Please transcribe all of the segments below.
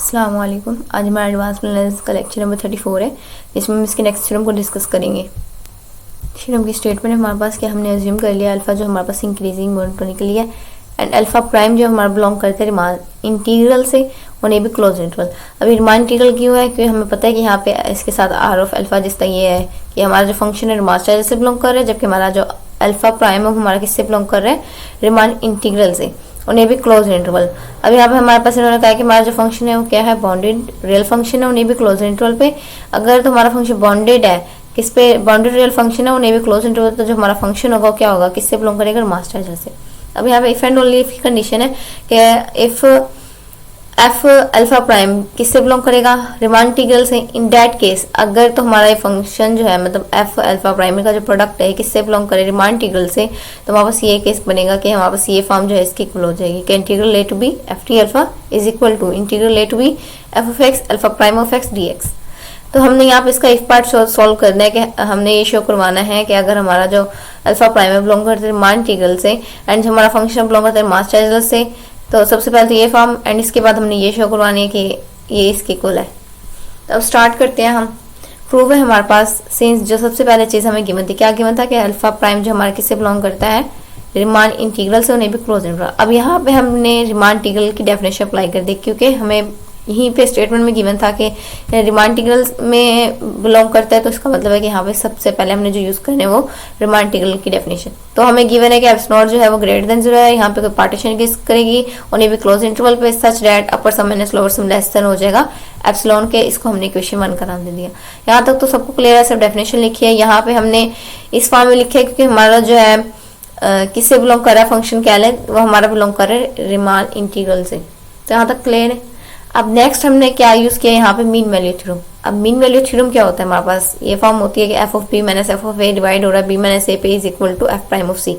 अस्सलाम वालेकुम। आज हमारा एडवांस एनालिसिस का लेक्चर नंबर 34 है, जिसमें हम इसके नेक्स्ट थ्योरम को डिस्कस करेंगे। थ्योरम की स्टेटमेंट है हमारे पास कि हमने अज्यूम कर लिया अल्फा जो हमारे पास इंक्रीजिंग मोनोटोनिकली है एंड अल्फा प्राइम जो हमारा बिलोंग करते हैं रिमान इंटीग्रल से और ये भी क्लोज इंटरवल। अभी रिमान इंटीग्रल क्यों है? क्योंकि हमें पता है कि यहाँ पे इसके साथ आर ऑफ अल्फा जिस तरह ये है कि हमारा जो फंक्शन है रिमान चार्ज से बिलोंग कर रहा है, जबकि हमारा जो अल्फा प्राइम है हमारा किससे बिलोंग कर रहा है? रिमान इंटीग्रल से, और ये भी क्लोज इंटरवल। अब यहाँ पे हमारे पास इन्होंने कहा कि हमारा जो फंक्शन है वो क्या है? बाउंडेड रियल फंक्शन है, उन्हें भी क्लोज इंटरवल पे। अगर तो हमारा फंक्शन बाउंडेड है, किस पे? बाउंडेड रियल फंक्शन है, उन्हें भी क्लोज इंटरवल, तो जो हमारा फंक्शन होगा क्या होगा? किससे बिलोंग करेगा? मास्टर चार्ज से। अब यहाँ पे इफ एंड ओनली इफ की कंडीशन है कि इफ एफ अल्फा प्राइम किससे बिलोंग करेगा? रिमान इंटीग्रल से। इन दैट केस अगर तो हमारा ये फंक्शन जो है मतलब एफ अल्फा प्राइम का जो प्रोडक्ट है किससे बिलोंग करे? रिमान इंटीग्रल से। तो हमारे पास ये केस बनेगा कि हमारे पास ये फॉर्म जो है इसकी इक्वल हो जाएगी कि integral A to B f t alpha is equal to integral A to B f of x alpha prime of x d x. तो हमने यहाँ पे इसका इफ पार्ट सॉल्व करना है कि हमने ये शो करवाना है कि अगर हमारा जो अल्फा प्राइम है बिलोंग करते हैं रिमान इंटीग्रल से एंड जो हमारा फंक्शन बिलोंग करता है मास्टर चार्ज से, तो सबसे पहले तो ये फॉर्म एंड इसके बाद हमने ये शो करवानी है कि ये इसके इक्वल है। तो अब स्टार्ट करते हैं हम। प्रूव है हमारे पास सिंस जो सबसे पहले चीज हमें गिवन थी, क्या गिवन था? कि अल्फा प्राइम जो हमारे किससे बिलोंग करता है? रिमान इंटीग्रल से, उन्हें भी क्लोज इंटरवल। अब यहाँ पे हमने रिमान इंटीग्रल की डेफिनेशन अप्लाई कर दी, क्योंकि हमें यहीं पे स्टेटमेंट में गिवन था कि रिमान इंटीग्रल में बिलोंग करता है, तो इसका मतलब है कि यहाँ पे सबसे पहले हमने जो यूज करना है वो रिमान इंटीग्रल की डेफिनेशन। तो हमें गिवन है कि एप्स नॉट जो है वो ग्रेटर देन 0 है, यहाँ पे कोई पार्टीशन किस करेगी और ये भी क्लोज इंटरवल पे such that upper sum minus lower sum less than हो जाएगा एप्सिलॉन के। इसको हमने इक्वेशन 1 का नाम दे दिया। यहाँ तक तो सबको क्लियर है, सब डेफिनेशन लिखी है। यहाँ पे हमने इस फॉर्म में लिखा है क्योंकि हमारा जो है किससे बिलोंग कर रहा है फंक्शन क्या है? वो हमारा बिलोंग कर रहा है रिमान इंटीग्रल से। तो यहाँ तक क्लियर है। अब नेक्स्ट हमने क्या यूज किया यहाँ पे? Mean value theorem. अब मीन वैल्यू थ्योरम क्या होता है? हमारे पास ये फॉर्म होती है कि f of B minus f of A divide हो रहा है बी माइनस ए पे is equal to f prime of C.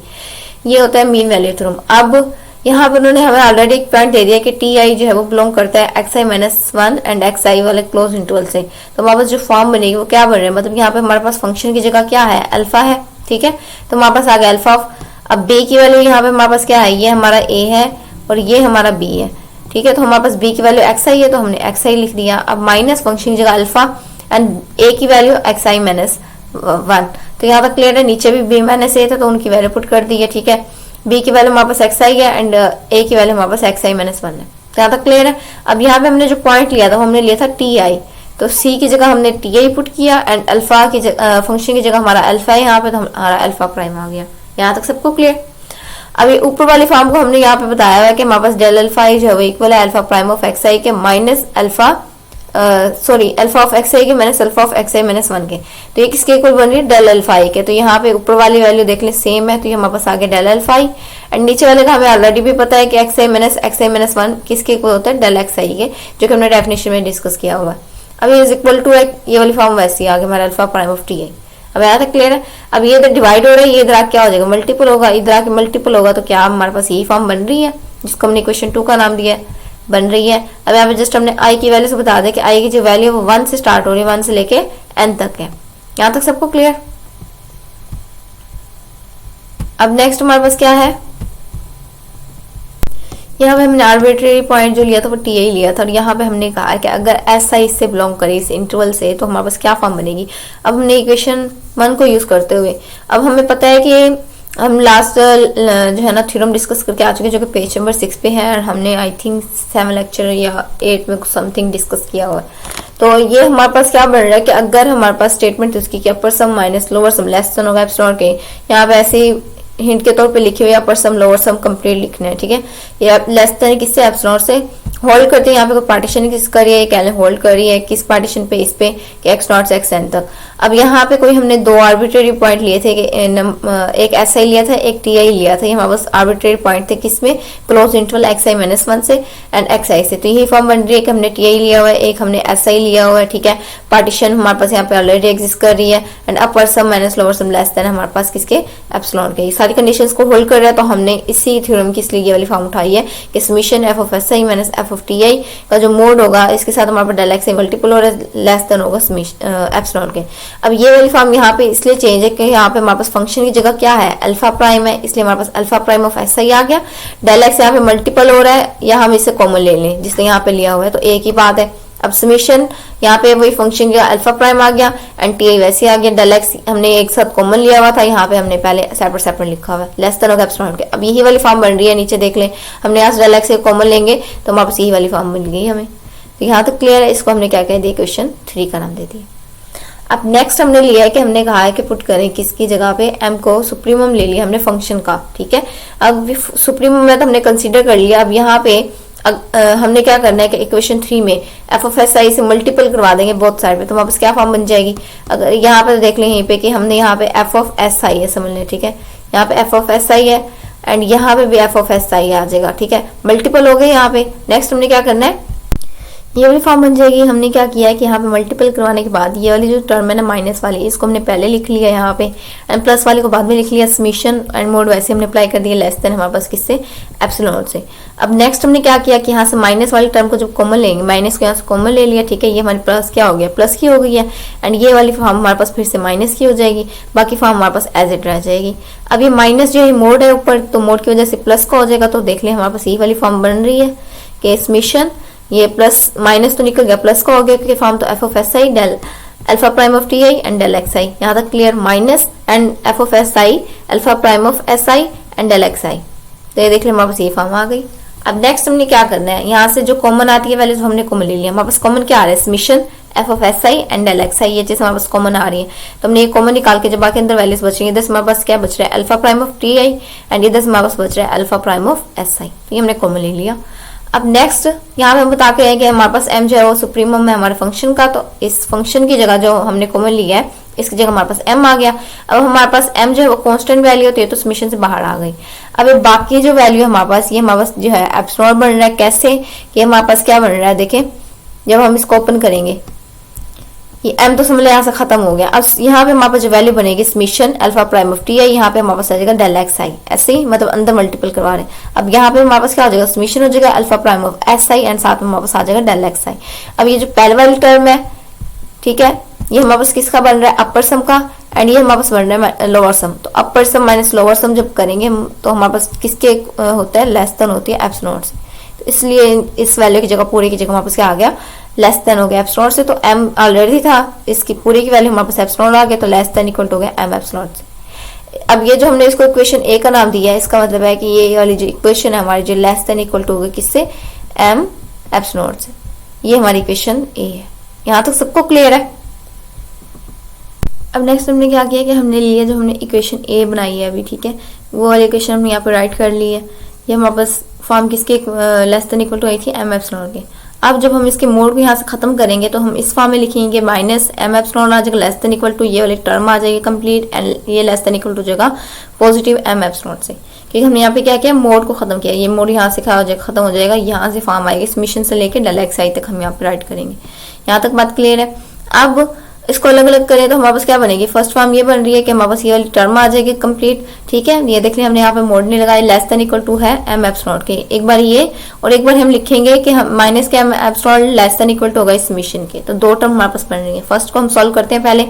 ये होता है मीन वैल्यू थ्योरम। अब यहाँ पर उन्होंने हमें ऑलरेडी एक पॉइंट दे दिया कि टी आई जो है वो बिलोंग करता है x i minus 1 and x i वाले क्लोज इंटरवल से। तो हमारे पास जो फॉर्म बनेगी वो क्या बन रहा है? मतलब यहाँ पे हमारे पास फंक्शन की जगह क्या है? अल्फा है, ठीक है। तो हमारे पास आ गया अल्फा ऑफ, अब बी की वैल्यू यहाँ पे हमारे पास क्या है? ये हमारा ए है और ये हमारा बी है, ठीक है। तो हमारे पास बी की वैल्यू एक्स आई है, तो हमने एक्स आई लिख दिया। अब माइनस फंक्शन की जगह अल्फा एंड ए की वैल्यू एक्स आई माइनस 1। तो यहाँ तक क्लियर है। नीचे भी बी माइनस ए था तो उनकी वैल्यू पुट कर दी है, ठीक है। बी की वैल्यू हमारे पास एक्स आई है एंड ए की वैल्यू हमारे पास एक्स आई माइनस 1 है। तो यहाँ तक क्लियर है। अब यहाँ पे हमने जो पॉइंट लिया था हमने लिया था टी आई, तो सी की जगह हमने टी आई पुट किया एंड अल्फा की फंक्शन की जगह हमारा अल्फा है यहाँ पे, तो हमारा अल्फा प्राइम आ गया। यहाँ तक सबको क्लियर। अभी ऊपर वाली फॉर्म को हमने यहाँ पे बताया है कि हमारे पास डेल अल्फा आई जो है वो इक्वल है alpha prime of x i के minus alpha alpha of x i के minus alpha of x i minus 1 के। तो ये किसके इक्वल बन रही है? डेल अल्फा आई के। तो यहाँ पे ऊपर वाली वैल्यू देख ले सेम है, तो ये हमारे पास आ गया डेल अल्फा आई एंड नीचे वाले का हमें ऑलरेडी भी पता है कि एक्स आई माइनस 1 किसके इक्वल होता है? डेल एक्स आई के, जो कि हमने डेफिनेशन में डिस्कस किया हुआ है। अब ये इज इक्वल टू ये वाली फॉर्म वैसी आ गई हमारा अल्फा प्राइम ऑफ टी आई। अब यहाँ तक क्लियर है। अब ये इधर डिवाइड हो रहा है, ये इधर क्या हो जाएगा? मल्टीपल होगा। इधर आके मल्टीपल होगा तो क्या हमारे पास यही फॉर्म बन रही है जिसको हमने क्वेश्चन 2 का नाम दिया है, बन रही है। अब यहाँ पे जस्ट हमने आई की वैल्यू से बता दें कि आई की जो वैल्यू है वो 1 से स्टार्ट हो रही है, 1 से लेके n तक है। यहाँ तक सबको क्लियर। अब नेक्स्ट हमारे पास क्या है? यहाँ पे हमने आर्बिट्रेरी पॉइंट जो लिया था वो टी आई लिया था और यहाँ पे हमने कहा कि अगर एस आई इससे बिलोंग करे इस इंटरवल से तो हमारे पास क्या फॉर्म बनेगी। अब हमने इक्वेशन 1 को यूज करते हुए अब हमें पता है कि हम लास्ट जो है ना थ्योरम डिस्कस करके आ चुके जो कि पेज नंबर 6 पे है और हमने आई थिंक 7 लेक्चर या 8 में कुछ समथिंग डिस्कस किया हुआ है। तो ये हमारे पास क्या बन रहा है कि अगर हमारे पास स्टेटमेंट उसकी कि upper sum minus lower sum less than होगा एप्सिलॉन के, यहाँ पे ऐसे ही हिंट के तौर पे लिखे हुए अपर सम लोअर सम कंप्लीट लिखना है, ठीक है। या लेस देन किससे? एप्सिलॉन से। होल्ड करते हैं यहाँ पे कोई पार्टीशन किस कर रही है? कैले होल्ड कर रही है किस पार्टीशन पे? इस पे कि एक्स नॉट से एक्स एन तक। अब यहाँ पे कोई हमने 2 आर्बिट्रेरी पॉइंट लिए थे कि एक एस आई लिया था एक टी आई लिया था। ये हमारे पास आर्बिट्रेरी पॉइंट थे किसमें? Close interval x i minus 1 से एंड एक्स आई से। तो यही फॉर्म बन रही है कि हमने टी आई लिया हुआ है, एक हमने एस आई लिया हुआ है, ठीक है। पार्टीशन हमारे पास यहाँ पे ऑलरेडी एग्जिस्ट कर रही है and upper sum minus lower sum less than हमारे पास किसके? एप्सिलॉन के। सारी कंडीशंस को होल्ड कर रहा है तो हमने इसी थ्योरम की इसलिए ये वाली फॉर्म उठाई है कि summation f of s I minus F F of t आई का जो मोड होगा इसके साथ हमारे पास डेल एक्स मल्टीपल और लेस देन होगा एप्सिलॉन के। अब ये वाली फॉर्म यहाँ पे इसलिए चेंज है कि यहाँ पे हमारे पास फंक्शन की जगह क्या है, अल्फा प्राइम है, इसलिए हमारे पास alpha prime of s i आ गया। डेल एक्स यहाँ पे मल्टीपल हो रहा है, या हम इसे कॉमन ले लें जिसने यहाँ पे लिया हुआ है, तो एक ही बात है। अब समीशन यहाँ पे वही फंक्शन का अल्फा प्राइम आ गया एंड टी आई वैसे आ गया। डेल एक्स हमने एक साथ कॉमन लिया हुआ था, यहाँ पे हमने पहले सेपरेट सेपरेट लिखा हुआ है, लेस देन ऑफ एप्सिलॉन के। अब यही वाली फॉर्म बन रही है, नीचे देख लें, हमने यहाँ से डेल एक्स कॉमन लेंगे तो हमारे पास यही वाली फॉर्म मिल गई हमें। तो यहाँ तक क्लियर है। इसको हमने क्या कह दिया, क्वेश्चन 3 का नाम दे दिया। अब नेक्स्ट हमने लिया है कि हमने कहा है कि पुट करें किसकी जगह पे, m को सुप्रीमम ले लिया हमने फंक्शन का, ठीक है। अब सुप्रीमम में तो हमने कंसीडर कर लिया। अब यहाँ पे हमने क्या करना है कि इक्वेशन 3 में एफ ऑफ एस आई से मल्टीपल करवा देंगे बोथ साइड पे, तो वापस क्या फॉर्म बन जाएगी। अगर यहाँ पे देख लें यहीं पे कि हमने यहाँ पे एफ ऑफ एस आई है, समझ लें, ठीक है। यहाँ पे एफ ऑफ एस आई है एंड यहाँ पे भी एफ ऑफ एस आई आ जाएगा, ठीक है, मल्टीपल हो गए यहाँ पे। नेक्स्ट हमने क्या करना है, ये वाली फॉर्म बन जाएगी। हमने क्या किया है कि यहाँ पे मल्टीपल करवाने के बाद ये वाली जो टर्म है ना माइनस वाली, इसको हमने पहले लिख लिया यहाँ पे एंड प्लस वाली को बाद में लिख लिया। समीशन एंड मोड वैसे हमने अप्लाई कर दिया लेस देन हमारे पास किससे, एप्सिलॉन से। अब नेक्स्ट हमने क्या किया कि यहाँ से माइनस वाली टर्म को जब कॉमन लेंगे, माइनस को यहाँ से कॉमन ले लिया, ठीक है। ये हमारे पास क्या हो गया, प्लस की हो गई है एंड ये वाली फॉर्म हमारे पास फिर से माइनस की हो जाएगी, बाकी फॉर्म हमारे पास एज इट रह जाएगी। अब ये माइनस जो है मोड है ऊपर, तो मोड की वजह से प्लस का हो जाएगा। तो देख लें हमारे पास यही वाली फॉर्म बन रही है कि समीशन, ये प्लस माइनस तो निकल गया, प्लस का हो गया क्योंकि फॉर्म तो f of s i del alpha prime of t i and del x i, यहाँ तक clear. Minus and f of s i alpha prime of s i and del x i, तो ये देख लें हमारे पास ये form आ गई। अब नेक्स्ट हमने क्या करना है, यहाँ से जो कॉमन आती है वैल्यूज हमने कॉमन ले लिया। हमारे पास कॉमन क्या आ रहा है, summation f of s i and del x i, ये चीज हमारे पास कॉमन आ रही है। तो हमने ये कॉमन निकाल के जब बाकी अंदर वैल्यूज बच रही है, इधर हमारे पास क्या बच रहा है, alpha prime of t i and इधर हमारे पास बच रहा है अल्फा प्राइम ऑफ एस आई, तो ये हमने कॉमन ले लिया। अब नेक्स्ट यहाँ पे हम बता के हैं कि हमारे पास m जो है वो सुप्रीमम है हमारे फंक्शन का, तो इस फंक्शन की जगह जो हमने कॉमन लिया है इसकी जगह हमारे पास m आ गया। अब हमारे पास m जो है वो कांस्टेंट वैल्यू होती है, तो समीशन से बाहर आ गई। अब ये बाकी जो वैल्यू है हमारे पास, ये हमारे पास जो है एप्सिलॉन बन रहा है। कैसे, ये हमारे पास क्या बन रहा है, देखें जब हम इसको ओपन करेंगे, ये m तो समझ लो यहाँ से खत्म हो गया। अब यहाँ पे हमारे पास जो वैल्यू बनेगी summation alpha prime of t आई, यहाँ पे हमारे पास आ जाएगा डेल एक्स आई, ऐसे ही मतलब अंदर मल्टीपल करवा रहे हैं। अब यहाँ पे हमारे पास क्या हो जाएगा, समीशन हो जाएगा alpha prime of s i and साथ में हमारे पास आ जाएगा डेल एक्स आई। अब ये जो पहले वाली टर्म है, ठीक है, ये हमारे पास किसका बन रहा है, अपर सम का, एंड ये हमारे पास बन रहा है लोअर सम। तो अपर सम माइनस लोअर सम जब करेंगे तो हमारे पास किसके होता है, लेस देन होती है एप्सिलॉन से। तो इसलिए इस वैल्यू की जगह पूरी की जगह हमारे पास क्या आ गया, लेस देन हो गया एप्सिलॉन से। तो m ऑलरेडी था, इसकी पूरी की वैल्यू हमारे पास एप्सिलॉन आ गया, तो लेस देन इक्वल हो गया m एप्सिलॉन से। अब ये जो हमने इसको इक्वेशन ए का नाम दिया है, इसका मतलब है कि ये वाली जो इक्वेशन है हमारी, जो लेस देन इक्वल हो गई किससे, m एप्सिलॉन से, ये हमारी इक्वेशन ए है। यहाँ तक सबको क्लियर है। अब नेक्स्ट हमने क्या किया कि हमने लिया जो हमने इक्वेशन ए बनाई है अभी, ठीक है, वो वाली इक्वेशन हमने यहाँ पे राइट कर ली है। ये हमारे पास फॉर्म किसके लेस देन इक्वल टू आई थी, m एप्सिलॉन के। अब जब हम इसके मोड को यहाँ से खत्म करेंगे तो हम इस फॉर्म में लिखेंगे माइनस m एप्सिलॉन आ जाएगा, लेस देन इक्वल टू ये वाली टर्म आ जाएगी कंप्लीट, एंड ये लेस देन इक्वल टू जगह पॉजिटिव m एप्सिलॉन से, क्योंकि हमने यहाँ पे क्या किया, मोड को खत्म किया। ये मोड यहाँ से खत्म हो जाएगा, यहाँ से फॉर्म आएगी समीशन से लेके डेल एक्स आई तक हम यहाँ पे राइट करेंगे। यहाँ तक बात क्लियर है। अब इसको अलग अलग करें तो हमारे पास क्या बनेगी, फर्स्ट फॉर्म ये बन रही है कि हमारे पास ये वाली टर्म आ जाएगी कंप्लीट, ठीक है। ये देख लें हमने यहाँ पे मोड नहीं लगाया, लेस देन इक्वल टू है m एप्सिलॉन के। एक बार ये और एक बार हम लिखेंगे कि हम माइनस के m epsilon less than equal to होगा इस समीशन के। तो दो टर्म हमारे पास बन रही है। फर्स्ट को हम सॉल्व करते हैं पहले,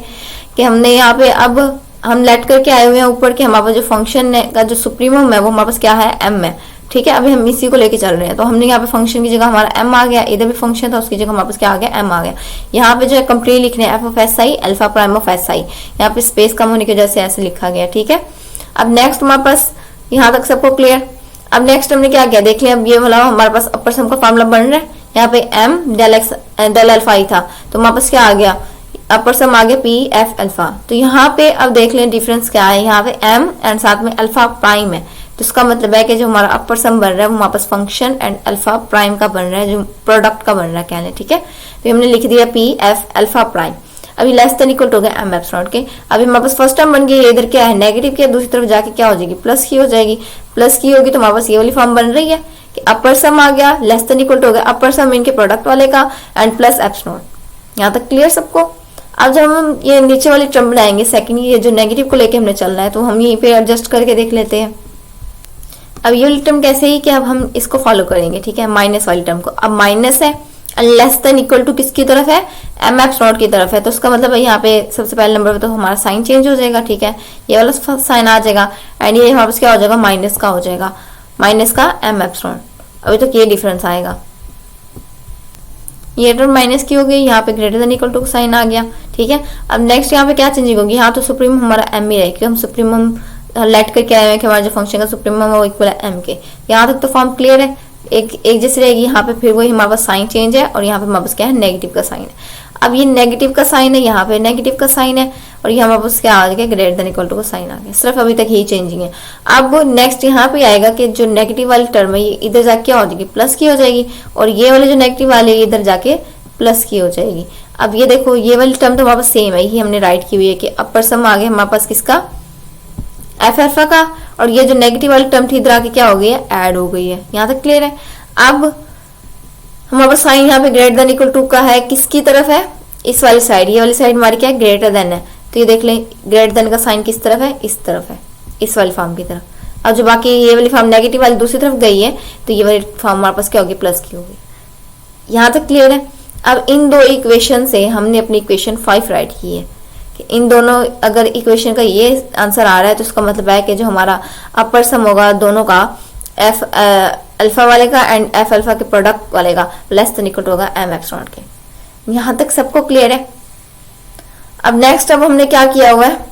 कि हमने यहाँ पे अब हम लेट करके आए हुए हैं ऊपर के हमारे पास जो फंक्शन है का जो सुप्रीमम है वो हमारे पास क्या है, m है, ठीक है। अभी हम इसी को लेके चल रहे हैं, तो हमने यहाँ पे फंक्शन की जगह हमारा m आ गया, इधर भी फंक्शन था उसकी जगह हमारे पास क्या आ गया, m आ गया। यहाँ पे जो है कंप्लीट लिखने F of s i alpha prime of s आई, यहाँ पे स्पेस कम होने की वजह से ऐसे लिखा गया, ठीक है। अब नेक्स्ट हमारे पास यहाँ तक सबको क्लियर। अब नेक्स्ट हमने क्या किया, देख लिया, अब ये वाला हमारे पास अपर सम का फॉर्मूला बन रहा है। यहाँ पे m del x del alpha ही था, तो हमारे पास क्या आ गया, अपर सम आ गया पी एफ अल्फा। तो यहाँ पे अब देख लें डिफरेंस क्या है, यहाँ पे m एंड साथ में अल्फा प्राइम है, तो इसका मतलब है कि जो हमारा अपर सम बन रहा है वो हमारे पास फंक्शन एंड अल्फा प्राइम का बन रहा है, जो प्रोडक्ट का बन रहा है कहने, ठीक है। तो हमने लिख दिया पी एफ अल्फा प्राइम। अभी लेस देन इक्वल हो गया m एप्सिलॉन के। अभी हमारे पास फर्स्ट टर्म बन गई, इधर क्या है नेगेटिव की, दूसरी तरफ जाके क्या हो जाएगी, प्लस की हो जाएगी। प्लस की होगी तो हमारे पास ये वाली फॉर्म बन रही है कि अपर सम आ गया, लेस देन इक्वल हो गया अपर सम इनके प्रोडक्ट वाले का एंड प्लस एप्सिलॉन। यहाँ तक क्लियर सबको। अब जब हम ये नीचे वाली टर्म बनाएंगे सेकंड, ये जो नेगेटिव को लेके हमने चलना है, तो हम यहीं पे एडजस्ट करके देख लेते हैं। अब ये वाली टर्म कैसे ही कि अब हम इसको फॉलो करेंगे, ठीक है, माइनस वाली टर्म को। अब माइनस है, लेस देन इक्वल टू किसकी तरफ है, एम एप्स नॉट की तरफ है, तो उसका मतलब है यहाँ पे सबसे पहले नंबर पे तो हमारा साइन चेंज हो जाएगा, ठीक है, ये वाला साइन आ जाएगा एंड ये यहाँ पे क्या हो जाएगा, माइनस का हो जाएगा, माइनस का एम एप्स नॉट। अभी तक ये डिफरेंस आएगा, ये टर्म माइनस की हो गई, यहाँ पे greater than equal to sign आ गया, ठीक है। अब नेक्स्ट यहाँ पे क्या चेंजिंग होगी, यहाँ तो सुप्रीम हमारा एम ही रहेगा क्योंकि हम सुप्रीमम लेट करके आए हैं कि हमारा जो फंक्शन का सुप्रीमम है वो इक्वल है एम के। यहाँ तक तो फॉर्म क्लियर है, एक जैसी रहेगी। यहाँ पे फिर वही हमारे पास साइन चेंज है और यहाँ पे हमारे पास क्या है, नेगेटिव का साइन है। अब ये नेगेटिव का साइन है, यहाँ पे नेगेटिव का साइन है और ये हमारे पास क्या आ गया, ग्रेटर देन इक्वल टू का साइन आ गया। सिर्फ अभी तक यही चेंजिंग है। अब नेक्स्ट यहाँ पे आएगा कि जो नेगेटिव वाली टर्म है ये इधर जाके क्या हो जाएगी, प्लस की हो जाएगी और ये वाले जो नेगेटिव वाले है इधर जाके प्लस की हो जाएगी। अब ये देखो ये वाली टर्म तो हमारे पास सेम है, ये हमने राइट की हुई है कि अपर सम आ गया हमारे पास किसका, एफ अल्फा का, और ये जो नेगेटिव वाली टर्म थी इधर आके क्या हो गई है, ऐड हो गई है। यहाँ तक क्लियर है। अब हमारे पास साइन यहाँ पे ग्रेटर देन इक्वल टू का है, किसकी तरफ है, इस वाली साइड, ये वाली साइड हमारी क्या है, ग्रेटर देन है, तो ये देख लें ग्रेटर देन का साइन किस तरफ है, इस तरफ है, इस वाली फॉर्म की तरफ। अब जो बाकी ये वाली फॉर्म नेगेटिव वाली दूसरी तरफ गई है तो ये वाली फॉर्म हमारे पास क्या होगी, प्लस की होगी। यहाँ तक क्लियर है। अब इन दो इक्वेशन से हमने अपनी इक्वेशन 5 राइट की है कि इन दोनों अगर इक्वेशन का ये आंसर आ रहा है तो उसका मतलब है कि जो हमारा अपर सम होगा दोनों का, एफ अल्फा वाले का एंड एफ अल्फा के प्रोडक्ट वाले का लेस देन इक्वल होगा एम एप्स नॉट के। यहाँ तक सबको क्लियर है। अब नेक्स्ट अब हमने क्या किया हुआ है,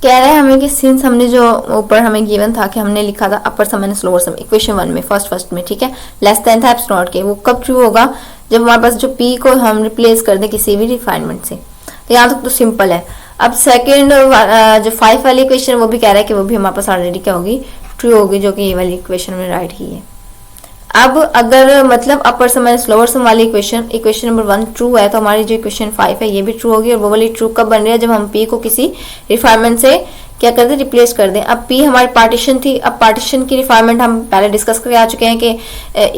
कह रहे हैं हमें कि सिंस हमने जो ऊपर हमें गिवन था कि हमने लिखा था अपर सम माइनस लोअर सम इक्वेशन 1 में फर्स्ट में, ठीक है, लेस देन था एप्स नॉट के, वो कब ट्रू होगा, जब हमारे पास जो पी को हम रिप्लेस कर दें किसी भी रिफाइनमेंट से। तो यहाँ तक तो सिंपल है। अब सेकेंड जो 5 वाली इक्वेशन वो भी कह रहा है कि वो भी हमारे पास ऑलरेडी क्या होगी, ट्रू होगी, जो कि ये वाली इक्वेशन में राइट की है। अब अगर मतलब अपर सम माइनस लोअर सम वाली इक्वेशन नंबर 1 ट्रू है तो हमारी जो इक्वेशन 5 है ये भी ट्रू होगी, और वो वाली ट्रू कब बन रही है, जब हम पी को किसी रिफाइनमेंट से क्या कर दें, रिप्लेस कर दें। अब पी हमारी पार्टीशन थी, अब पार्टीशन की रिफाइनमेंट हम पहले डिस्कस करके आ चुके हैं कि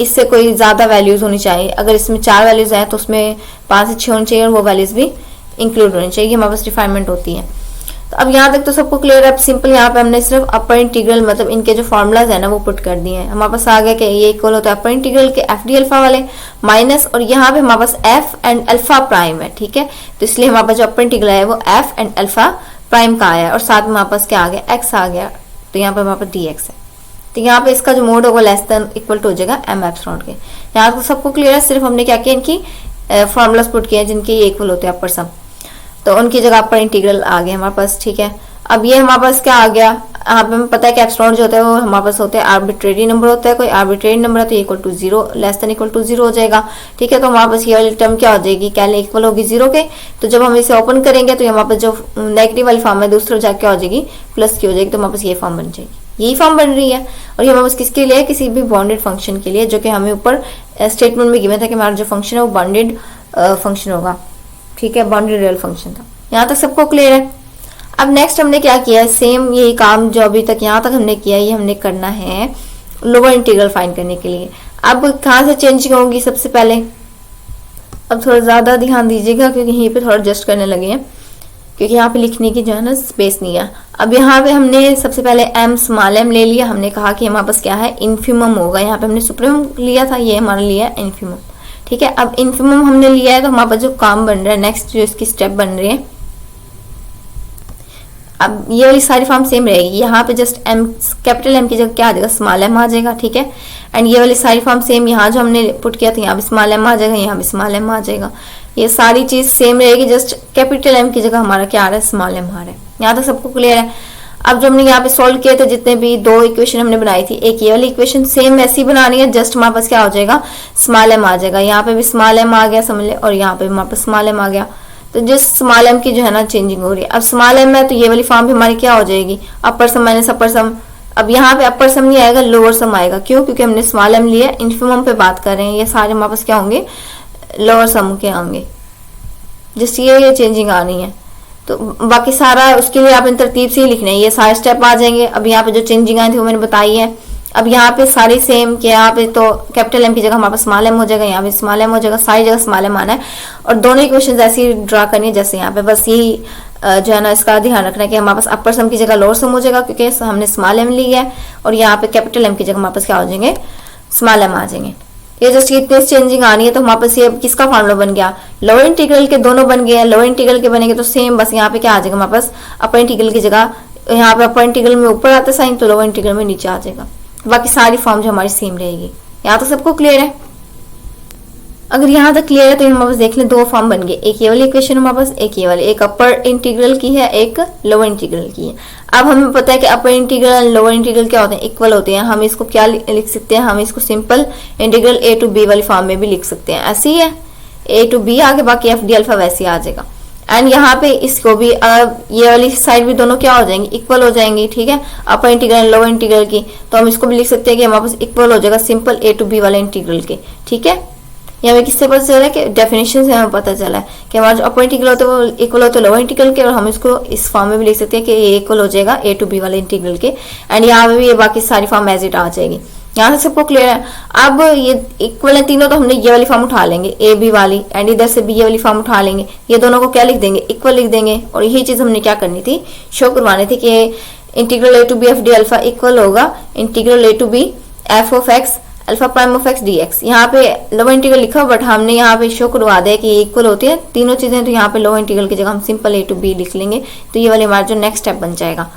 इससे कोई ज्यादा वैल्यूज होनी चाहिए, अगर इसमें 4 वैल्यूज हैं तो उसमें 5 से 6 होनी चाहिए और वो वैल्यूज भी इंक्लूड होनी चाहिए, हमारे पास रिफाइनमेंट होती है। तो अब यहाँ तक तो सबको क्लियर है। अब सिंपल यहाँ पे हमने सिर्फ अपर इंटीग्रल मतलब इनके जो फॉर्मूलाज है ना वो पुट कर दिए हैं। हमारे पास आ गया कि ये इक्वल होता है अपर इंटीग्रल के एफ डी अल्फा वाले माइनस, और यहाँ पे हमारे पास एफ एंड अल्फा प्राइम है, ठीक है, तो इसलिए हमारे पास जो अपर इंटीग्रल है वो एफ एंड अल्फा प्राइम का आया और साथ में हमारे पास क्या आ गया, एक्स आ गया, तो यहाँ पे हमारे पास डी एक्स है। तो यहाँ पे इसका जो मोड होगा लेस देन इक्वल टू हो जाएगा एम एप्स नॉट के। यहाँ तक सबको क्लियर है। सिर्फ हमने क्या किया, इनकी फॉर्मूलाज पुट किए हैं जिनके ये इक्वल होते हैं अपर सम, तो उनकी जगह अपर इंटीग्रल आ गया हमारे पास, ठीक है। अब ये हमारे पास क्या आ गया, यहाँ पे हमें पता है कि एप्स नॉट जो होता है वो हमारे पास होते हैं आर्बिट्रेरी नंबर होता है, कोई आर्बिट्रेरी नंबर है तो equal to 0 less than equal to 0 हो जाएगा, ठीक है। तो हमारे पास ये वाली टर्म क्या हो जाएगी, क्या इक्वल होगी 0 के, तो जब हम इसे ओपन करेंगे तो हमारे पास जो नेगेटिव वाली फॉर्म है दूसरी जाके क्या हो जाएगी, प्लस की हो जाएगी, तो हमारे पास ये फॉर्म बन जाएगी, यही फॉर्म बन रही है। और ये हमारे पास किसके लिए, किसी भी बाउंडेड फंक्शन के लिए, जो कि हमें ऊपर स्टेटमेंट में गिवन था कि हमारा जो फंक्शन है वो बाउंडेड फंक्शन होगा, ठीक है, बाउंडेड रियल फंक्शन था। यहाँ तक सबको क्लियर है। अब नेक्स्ट हमने क्या किया है, सेम यही काम जो अभी तक यहाँ तक हमने किया ये हमने करना है लोअर इंटीग्रल फाइंड करने के लिए। अब कहाँ से चेंजिंग होगी, सबसे पहले अब थोड़ा ज़्यादा ध्यान दीजिएगा क्योंकि यहीं पे थोड़ा एडजस्ट करने लगे हैं, क्योंकि यहाँ पे लिखने की जो है ना स्पेस नहीं है। अब यहाँ पे हमने सबसे पहले एम स्मॉल एम ले लिया, हमने कहा कि हमारे पास क्या है, इन्फिमम होगा, यहाँ पे हमने सुप्रीमम लिया था, ये हमारा लिया है इन्फिमम, ठीक है। अब इन्फिमम हमने लिया है तो हमारे पास जो काम बन रहा है नेक्स्ट जो इसकी स्टेप बन रही है, अब ये वाली सारी फॉर्म सेम रहेगी, यहाँ पे जस्ट एम कैपिटल एम की जगह क्या आ जाएगा, स्मॉल एम आ जाएगा, ठीक है। एंड ये वाली सारी फॉर्म सेम, यहाँ जो हमने पुट किया था यहाँ भी स्मॉल एम आ जाएगा, यहाँ भी स्मॉल एम आ जाएगा, ये सारी चीज सेम रहेगी, जस्ट कैपिटल एम की जगह हमारा क्या आ रहा है, स्मॉल एम आ रहा है। यहाँ तक सबको क्लियर है। अब जो हमने यहाँ पे सोल्व किए थे जितने भी 2 इक्वेशन हमने बनाई थी, एक ये वाली इक्वेशन सेम ऐसी बनानी है, जस्ट हमारे पास क्या हो जाएगा, स्मॉल एम आ जाएगा, यहाँ पे भी स्मॉल एम आ गया समझ ले, और यहाँ पे हमारे पास स्मॉल एम आ गया, तो जिस स्मॉल एम की जो है ना चेंजिंग हो रही है। अब स्मॉल एम है तो ये वाली फॉर्म भी हमारी क्या हो जाएगी, अपर सम माइनस अपर सम। अब यहाँ पे अपर सम नहीं आएगा, लोअर सम आएगा, क्यों, क्योंकि हमने स्मॉल एम लिया, इन्फिमम पे बात कर रहे हैं, ये सारे हमारे पास क्या होंगे, लोअर सम के होंगे, जिस ये चेंजिंग आनी है। तो बाकी सारा उसके लिए आप इन तरतीब से ही लिखना है, ये सारे स्टेप आ जाएंगे। अब यहाँ पे जो चेंजिंग आई थी वो मैंने बताई है। अब यहाँ पे सारी सेम कि यहाँ पे तो कैपिटल एम की जगह हमारे पास स्मॉल एम हो जाएगा, यहाँ पे स्मॉल एम हो जाएगा, सारी जगह स्मॉल एम आना है और दोनों इक्वेशन ऐसी ड्रा करनी है जैसे यहाँ पे। बस यही जो है ना इसका ध्यान रखना है कि हमारे पास अपर सम की जगह लोअर सम हो जाएगा क्योंकि हमने स्मॉल एम ली है, और यहाँ पे कैपिटल एम की जगह हमारे पास क्या हो जाएंगे, स्मॉल एम आ जाएंगे। ये जस्ट इतनी चेंजिंग आनी है तो हमारे पास ये किसका फॉर्मूला बन गया, लोअर इंटीग्रल के दोनों बन गए हैं। लोअर इंटीग्रल के बनेंगे तो सेम बस यहाँ पे क्या आ जाएगा हमारे पास, अपर इंटीग्रल की जगह यहाँ पे अपर इंटीग्रल में ऊपर आता है साइन तो लोअर इंटीग्रल में नीचे आ जाएगा। बाकी सारी फॉर्म जो हमारी सेम रहेगी। यहाँ तो सबको क्लियर है? अगर यहाँ तक क्लियर है तो हमारे पास देख लें दो फॉर्म बन गए, एक ये वाली इक्वेशन हमारे पास, एक ये वाली, एक अपर इंटीग्रल की है एक लोअर इंटीग्रल की है। अब हमें पता है कि अपर इंटीग्रल और लोअर इंटीग्रल क्या होते हैं, इक्वल होते हैं। हम इसको क्या लिख सकते हैं, हम इसको simple integral A to b वाली फॉर्म में भी लिख सकते हैं, ऐसी है ए टू बी आगे, बाकी एफ डी अल्फा वैसे आ जाएगा। एंड यहाँ पे इसको भी ये वाली साइड भी दोनों क्या हो जाएंगी, इक्वल हो जाएंगी, ठीक है, अपर इंटीग्रल लोअर इंटीग्रल की। तो हम इसको भी लिख सकते हैं कि हमारे पास इक्वल हो जाएगा सिंपल ए टू बी वाले इंटीग्रल के, ठीक है। यहाँ पे किससे पता चला है कि डेफिनेशन से हमें पता चला है कि हमारा जो अपर इंटीग्रल होता है वो इक्वल होता है लोअर इंटीग्रल के, और हम इसको इस फॉर्म में भी लिख सकते हैं कि ये इक्वल हो जाएगा ए टू बी वाले इंटीग्रल के। एंड यहाँ पे भी ये बाकी सारी फॉर्म एज इट आ जाएगी। यहाँ से सबको क्लियर है? अब ये इक्वल है तीनों तो हमने ये वाली फॉर्म उठा लेंगे ए बी वाली, एंड इधर से भी ये वाली फॉर्म उठा लेंगे, ये दोनों को क्या लिख देंगे, इक्वल लिख देंगे। और यही चीज हमने क्या करनी थी, शो करवानी थी कि integral A to B f d alpha equal होगा integral A to B f of x alpha prime of x d x. यहाँ पे लोअर इंटीग्रल लिखा बट हमने यहाँ पे शो करवा दिया कि इक्वल होती है तीनों चीजें, तो यहाँ पे लोअर इंटीग्रल की जगह हम सिंपल ए टू बी लिख लेंगे, तो ये वाले हमारा जो नेक्स्ट स्टेप बन जाएगा,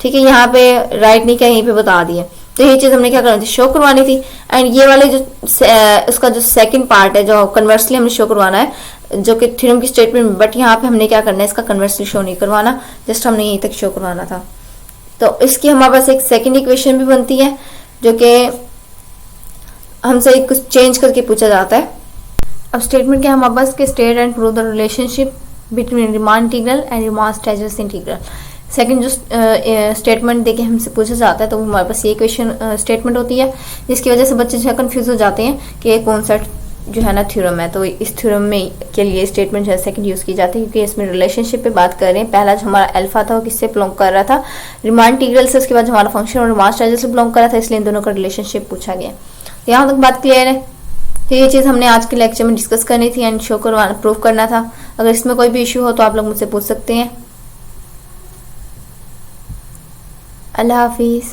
ठीक है। यहाँ पे राइट नहीं किया, यहीं पे बता दिए। तो ये चीज हमने क्या करनी थी, शो करवानी थी। एंड ये वाले जो उसका जो सेकंड पार्ट है जो कन्वर्सली हमने शो करवाना है, जो कि थ्योरम की स्टेटमेंट, बट यहाँ पे हमने क्या करना है, इसका कन्वर्सली शो नहीं करवाना, जस्ट हमने यहीं तक शो करवाना था। तो इसकी हमारे पास एक सेकेंड इक्वेशन भी बनती है जो कि हमसे कुछ चेंज करके पूछा जाता है। अब स्टेटमेंट क्या हमारे पास के state and prove the relationship between Riemann integral and Riemann Stieltjes integral. Second जो स्टेटमेंट देके हमसे पूछा जाता है तो हमारे पास ये क्वेश्चन स्टेटमेंट होती है, जिसकी वजह से बच्चे जो है कंफ्यूज हो जाते हैं कि ये कौन सा जो है ना थ्योरम है। तो इस थ्योरम में के लिए स्टेटमेंट जो है सेकंड यूज की जाती है क्योंकि इसमें रिलेशनशिप पे बात कर रहे हैं। पहला जो हमारा अल्फा था वो किससे बिलोंग कर रहा था, रीमान इंटीग्रल से, उसके बाद हमारा फंक्शन और रीमान स्टेजर से बिलोंग कर रहा था, इसलिए इन दोनों का रिलेशनशिप पूछा गया। यहाँ तक बात क्लियर है? तो ये चीज़ हमने आज के लेक्चर में डिस्कस करनी थी एंड शो करवाना, प्रूव करना था। अगर इसमें कोई भी इशू हो तो आप लोग मुझसे पूछ सकते हैं। अल्लाह हाफिज़।